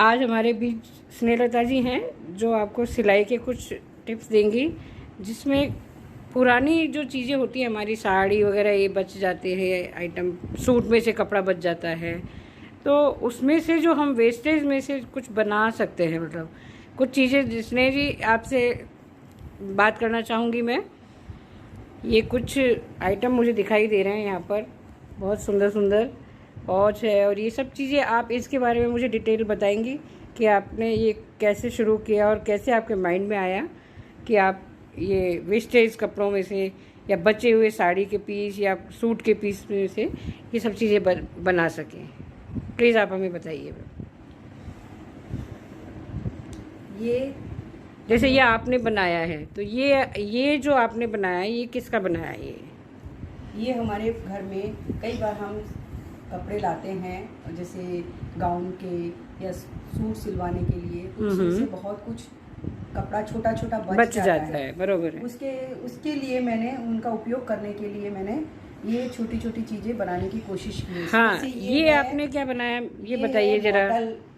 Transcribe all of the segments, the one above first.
आज हमारे बीच स्नेहलता जी हैं जो आपको सिलाई के कुछ टिप्स देंगी, जिसमें पुरानी जो चीज़ें होती हैं हमारी साड़ी वगैरह ये बच जाते हैं, आइटम सूट में से कपड़ा बच जाता है, तो उसमें से जो हम वेस्टेज में से कुछ बना सकते हैं, मतलब कुछ चीज़ें। जिसने जी आपसे बात करना चाहूँगी मैं। ये कुछ आइटम मुझे दिखाई दे रहे हैं यहाँ पर, बहुत सुंदर सुंदर पॉच है और ये सब चीज़ें। आप इसके बारे में मुझे डिटेल बताएंगी कि आपने ये कैसे शुरू किया और कैसे आपके माइंड में आया कि आप ये वेस्टेज कपड़ों में से या बचे हुए साड़ी के पीस या सूट के पीस में से ये सब चीज़ें बना सकें। प्लीज़ आप हमें बताइए। ये जैसे ये आपने बनाया है, तो ये जो आपने बनाया है ये किसका बनाया है? ये हमारे घर में कई बार हम कपड़े लाते हैं, जैसे गाउन के या सूट सिलवाने के लिए, उससे बहुत कुछ कपड़ा छोटा छोटा बच जाता है। बरोबर है। उसके लिए मैंने उनका उपयोग करने के लिए मैंने ये छोटी छोटी चीज़ें बनाने की कोशिश की। हाँ, ये आपने क्या बनाया ये बताइए जरा।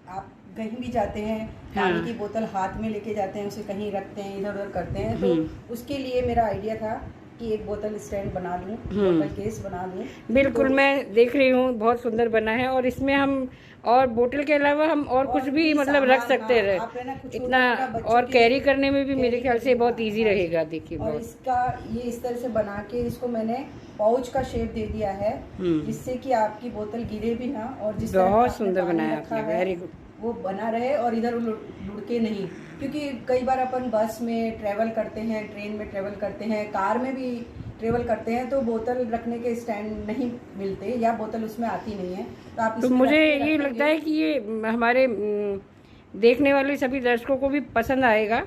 आप कहीं भी जाते हैं, पानी की बोतल हाथ में लेके जाते हैं, उसे कहीं रखते हैं, इधर उधर करते हैं, तो उसके लिए मेरा आइडिया था कि एक बोतल स्टैंड बना दूं, बोतल केस बना दूं। बिल्कुल, मैं देख रही हूँ, बहुत सुंदर बना है। और इसमें हम और बोतल के अलावा हम और कुछ भी मतलब रख सकते हैं इतना, और कैरी करने में भी मेरे ख्याल से बहुत इजी रहेगा। देखिए, और इसका ये इस तरह से बना के इसको मैंने पाउच का शेप दे दिया है, जिससे कि आपकी बोतल गिरे भी ना, और जिस बहुत सुंदर बनाया आपने, वेरी गुड, वो बना रहे और इधर लुढ़के नहीं। क्योंकि कई बार अपन बस में ट्रेवल करते हैं, ट्रेन में ट्रेवल करते हैं, कार में भी ट्रेवल करते हैं, तो बोतल रखने के स्टैंड नहीं मिलते या बोतल उसमें आती नहीं है, तो आप तो मुझे ये लगता है कि ये हमारे देखने वाले सभी दर्शकों को भी पसंद आएगा।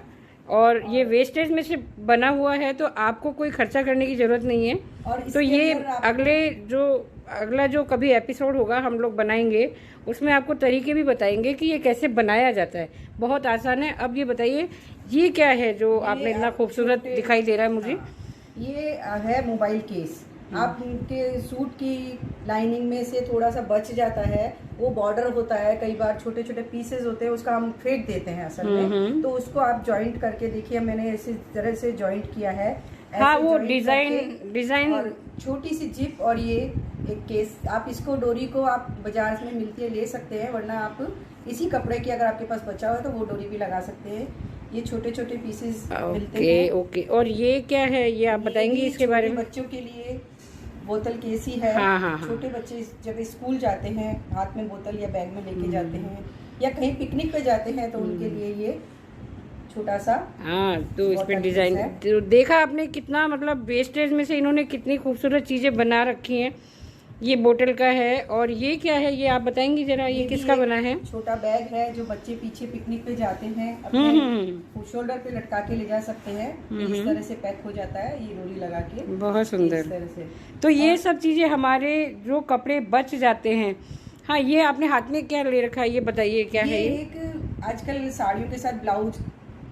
और ये वेस्टेज में से बना हुआ है, तो आपको कोई खर्चा करने की जरूरत नहीं है। और तो ये अगला जो कभी एपिसोड होगा हम लोग बनाएंगे, उसमें आपको तरीके भी बताएंगे कि ये कैसे बनाया जाता है। बहुत आसान है। अब ये बताइए, ये क्या है जो आपने इतना खूबसूरत दिखाई दे रहा है मुझे? ये है मोबाइल केस। आपके सूट की लाइनिंग में से थोड़ा सा बच जाता है, वो बॉर्डर होता है, कई बार छोटे छोटे पीसेस होते हैं, उसका हम फेंक देते हैं असल में। तो उसको आप जॉइंट करके देखिए, मैंने इसी तरह से जॉइंट किया है। हाँ, वो डिजाइन और छोटी सी जिप, और ये एक केस। आप इसको डोरी को आप बाजार में मिलती है ले सकते हैं, वरना आप इसी कपड़े की अगर आपके पास बचा हुआ है तो वो डोरी भी लगा सकते हैं। ये छोटे छोटे पीसेस मिलते हैं। ओके। और ये क्या है, ये आप बताएंगी इसके बारे में? बच्चों के लिए बोतल केस ही है। हाँ। छोटे बच्चे जब स्कूल जाते हैं, हाथ में बोतल या बैग में लेके जाते हैं, या कहीं पिकनिक पे जाते हैं, तो उनके लिए ये छोटा सा। हाँ, तो इस पे डिजाइन तो देखा आपने कितना, मतलब वेस्टेज में से इन्होंने कितनी खूबसूरत चीजें बना रखी हैं। ये बोतल का है। और ये क्या है, ये आप बताएंगी जरा, ये किसका बना है? छोटा बैग है जो बच्चे पीछे पिकनिक पे जाते हैं, अपने शोल्डर पे लटका के ले जा सकते हैं। इस तरह से पैक हो जाता है, ये डोरी लगा के। बहुत सुंदर। इस तरह से तो ये सब चीजें हमारे जो कपड़े बच जाते हैं। हाँ, ये आपने हाथ में क्या ले रखा है, ये बताइए क्या है? एक आजकल साड़ियों के साथ ब्लाउज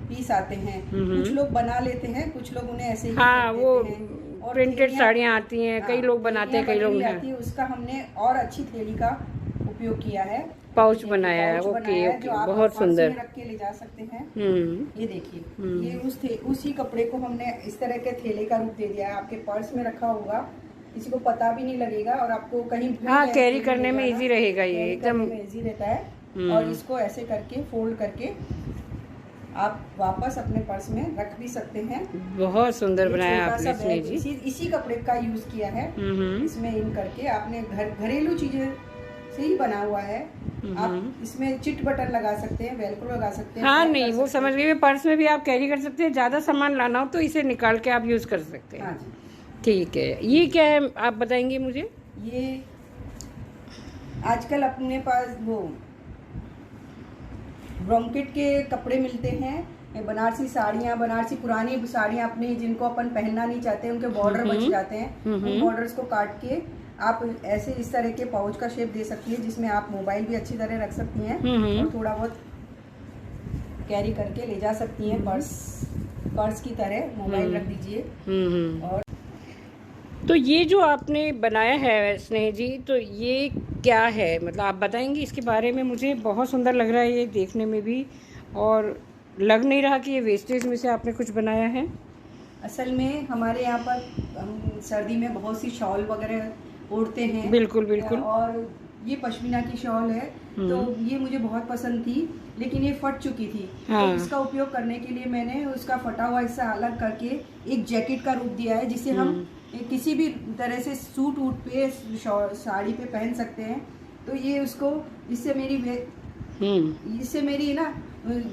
पीस आते हैं, कुछ लोग बना लेते हैं, कुछ लोग उन्हें ऐसे ही हाँ, वो प्रिंटेड साड़ियाँ आती हैं, कई लोग बनाते हैं, कई लोग नहीं। उसका हमने और अच्छी थैली का उपयोग किया है, पाउच बनाया है। ओके, बहुत सुंदर। रख के ले जा सकते हैं। ये देखिए, ये उसी कपड़े को हमने इस तरह के थैले का रूप दे दिया है। आपके पर्स में रखा होगा, किसी को पता भी नहीं लगेगा, और आपको कहीं कैरी करने में इजी रहेगा, ये एकदम इजी रहता है। और इसको ऐसे करके फोल्ड करके आप वापस अपने पर्स में रख भी सकते हैं। बहुत सुंदर बनाया आपने इसमें जी। इसी कपड़े का यूज किया है इसमें, इन करके आपने घरेलू चीजें से ही बना हुआ है। आप इसमें चिट बटन लगा सकते हैं, वेलक्रो लगा सकते हैं। हाँ, नहीं, वो समझ गई। पर्स में भी आप कैरी कर सकते हैं, ज्यादा सामान लाना हो तो इसे निकाल के आप यूज कर सकते हैं। हाँ, ठीक है। ये क्या है, आप बताएंगे मुझे? ये आजकल अपने पास वो ब्रोंकेट के कपड़े मिलते हैं, बनारसी साड़ियाँ, बनारसी पुरानी साड़ियाँ अपनी जिनको अपन पहनना नहीं चाहते, उनके बॉर्डर बच जाते हैं। उन बॉर्डर्स को काट के आप ऐसे इस तरह के पाउच का शेप दे सकती है, जिसमें आप मोबाइल भी अच्छी तरह रख सकती हैं और थोड़ा बहुत कैरी करके ले जा सकती हैं। पर्स की तरह मोबाइल रख दीजिए। और तो ये जो आपने बनाया है स्नेह जी, तो ये क्या है, मतलब आप बताएंगी इसके बारे में? मुझे बहुत सुंदर लग रहा है ये देखने में भी, और लग नहीं रहा कि ये वेस्टेज में से आपने कुछ बनाया है। असल में हमारे यहाँ पर हम सर्दी में बहुत सी शॉल वगैरह ओढ़ते हैं। बिल्कुल बिल्कुल। और ये पश्मीना की शॉल है, तो ये मुझे बहुत पसंद थी, लेकिन ये फट चुकी थी। हाँ। तो इसका उपयोग करने के लिए मैंने उसका फटा हुआ हिस्सा अलग करके एक जैकेट का रूप दिया है, जिसे हम किसी भी तरह से सूट वूट पे, साड़ी पे पहन सकते हैं। तो ये उसको इससे मेरी ना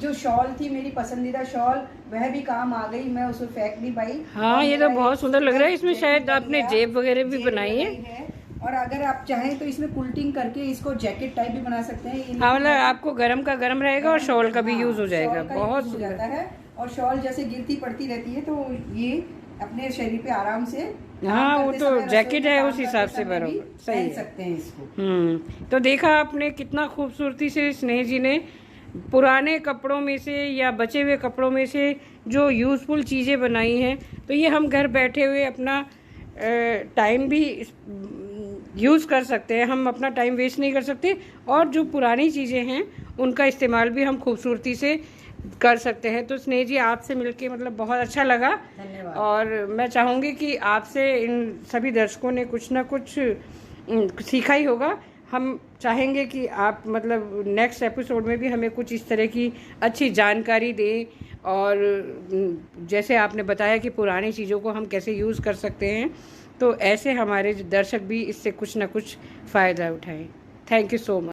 जो शॉल थी, मेरी पसंदीदा शॉल, वह भी काम आ गई। मैं उसको फेंक नहीं पाई। हाँ, ये तो बहुत सुंदर लग रहा है। इसमें शायद आपने जेब वगैरह भी बनाई है। और अगर आप चाहें तो इसमें कुल्टिंग करके इसको जैकेट टाइप भी बना सकते हैं। हाँ, मतलब आपको गरम का गरम रहेगा और शॉल का भी यूज हो जाएगा। बहुत सुंदर जाता है। और शॉल जैसे गिरती पड़ती रहती है, तो ये अपने शरीर पे आराम से, हाँ, वो तो जैकेट है उस हिसाब से बराबर सही है। सकते हैं इसको। तो देखा आपने कितना खूबसूरती से स्नेह जी ने पुराने कपड़ों में से या बचे हुए कपड़ों में से जो यूज़फुल चीज़ें बनाई हैं। तो ये हम घर बैठे हुए अपना टाइम भी यूज़ कर सकते हैं, हम अपना टाइम वेस्ट नहीं कर सकते, और जो पुरानी चीज़ें हैं उनका इस्तेमाल भी हम खूबसूरती से कर सकते हैं। तो स्नेह जी, आपसे मिलके मतलब बहुत अच्छा लगा। धन्यवाद। और मैं चाहूँगी कि आपसे इन सभी दर्शकों ने कुछ ना कुछ सीखा ही होगा। हम चाहेंगे कि आप मतलब नेक्स्ट एपिसोड में भी हमें कुछ इस तरह की अच्छी जानकारी दें, और जैसे आपने बताया कि पुरानी चीज़ों को हम कैसे यूज़ कर सकते हैं, तो ऐसे हमारे दर्शक भी इससे कुछ ना कुछ फ़ायदा उठाएं। Thank you so much.